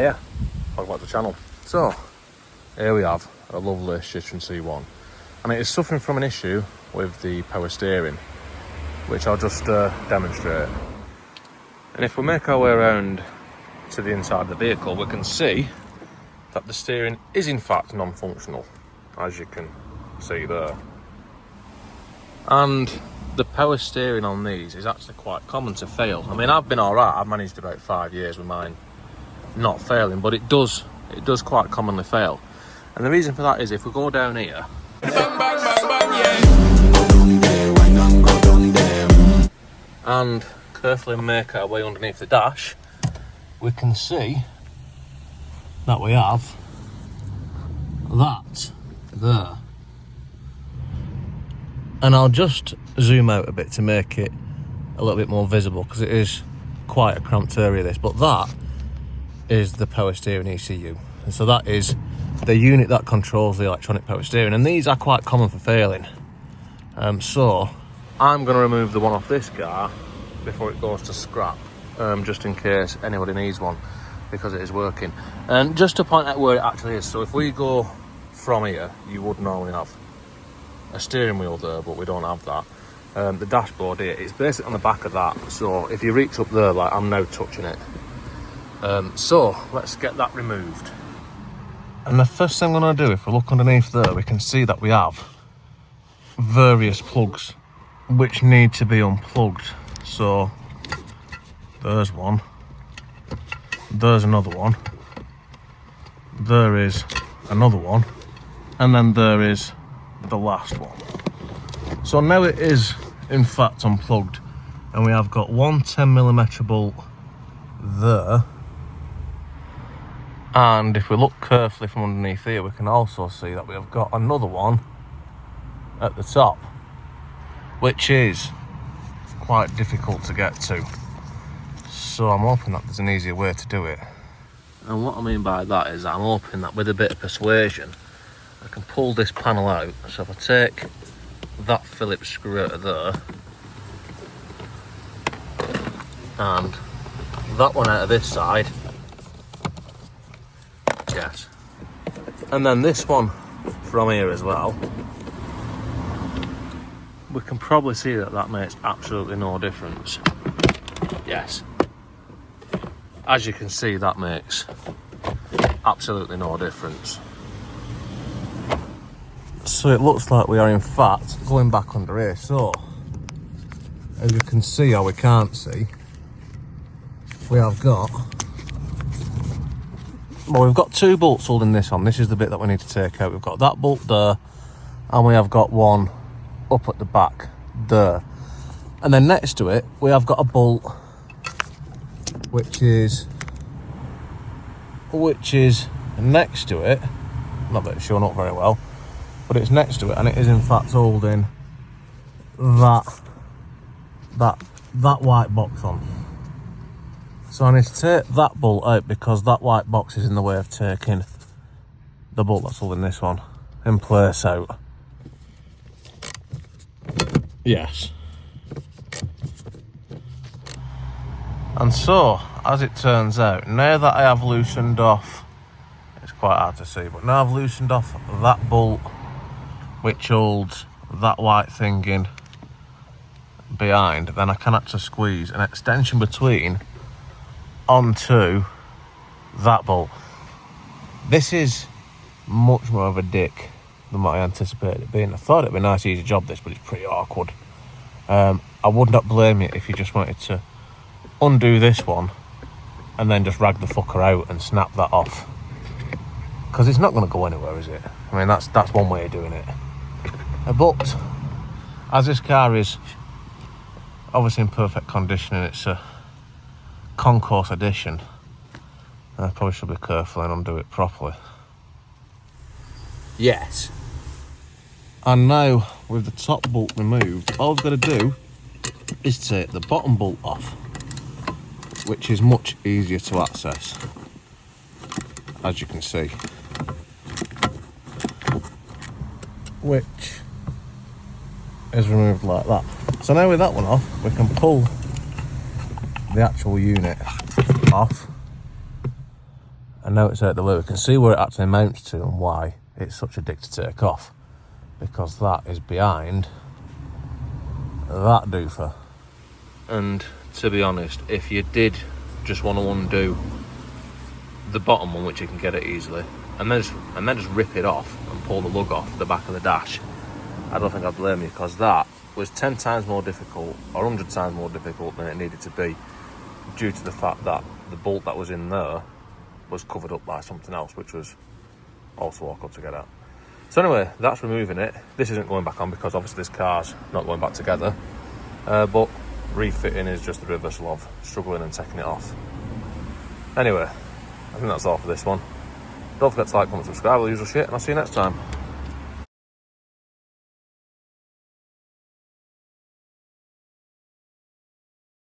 Hiya, welcome back to the channel. So, here we have a lovely Citroen C1, and it is suffering from an issue with the power steering, which I'll just demonstrate. And if we make our way around to the inside of the vehicle, we can see that the steering is in fact non-functional, as you can see there. And the power steering on these is actually quite common to fail. I mean, I've been alright, I've managed about 5 years with mine not failing, but it does quite commonly fail. And the reason for that is if we go down here and carefully make our way underneath the dash, we can see that we have that there. And I'll just zoom out a bit to make it a little bit more visible, because it is quite a cramped area this, but that is the power steering ECU. And so that is the unit that controls the electronic power steering, and these are quite common for failing. So I'm going to remove the one off this car before it goes to scrap, just in case anybody needs one, because it is working. And just to point out where it actually is, so if we go from here, you would normally have a steering wheel there, but we don't have that. The dashboard here, it's basically on the back of that, so if you reach up there, like I'm now touching it. So let's get that removed. And the first thing I'm going to do, if we look underneath there, we can see that we have various plugs which need to be unplugged. So there's one, there's another one, there is another one, and then there is the last one. So now it is in fact unplugged, and we have got one 10mm bolt there. And if we look carefully from underneath here, we can also see that we have got another one at the top, which is quite difficult to get to. So I'm hoping that there's an easier way to do it. And what I mean by that is I'm hoping that with a bit of persuasion, I can pull this panel out. So if I take that Phillips screw out of there, and that one out of this side, yes, and then this one from here as well, we can probably see that that makes absolutely no difference. Yes, as you can see, that makes absolutely no difference. So it looks like we are in fact going back under here. So as you can see, or we can't see, we have got, well, we've got two bolts holding this on. This is the bit that we need to take out. We've got that bolt there, and we have got one up at the back there. And then next to it, we have got a bolt which is next to it. Not that it's showing up very well, but it's next to it, and it is in fact holding that white box on. So I need to take that bolt out, because that white box is in the way of taking the bolt that's holding this one in place out. Yes. And so, as it turns out, now that I have loosened off, it's quite hard to see, but now I've loosened off that bolt which holds that white thing in behind, then I can actually squeeze an extension between onto that bolt. This is much more of a dick than what I anticipated it being. I thought it'd be a nice easy job this, but it's pretty awkward. I would not blame you if you just wanted to undo this one and then just rag the fucker out and snap that off, because it's not going to go anywhere, is it? I mean, that's one way of doing it. But as this car is obviously in perfect condition and it's a concourse edition, I probably should be careful and undo it properly. Yes. And now with the top bolt removed, all I've got to do is take the bottom bolt off, which is much easier to access, as you can see, which is removed like that. So now with that one off, we can pull the actual unit off, and now it's out the loo. You can see where it actually mounts to and why it's such a dick to take off, because that is behind that doofer. And to be honest, if you did just want to undo the bottom one, which you can get it easily, and then just rip it off and pull the lug off the back of the dash, I don't think I'd blame you, because that was 10 times more difficult, or 100 times more difficult than it needed to be, due to the fact that the bolt that was in there was covered up by something else, which was also awkward to get out. So anyway, that's removing it. This isn't going back on because obviously this car's not going back together, but refitting is just the reversal of struggling and taking it off. Anyway, I think that's all for this one. Don't forget to like, comment, subscribe, all the usual shit, and I'll see you next time.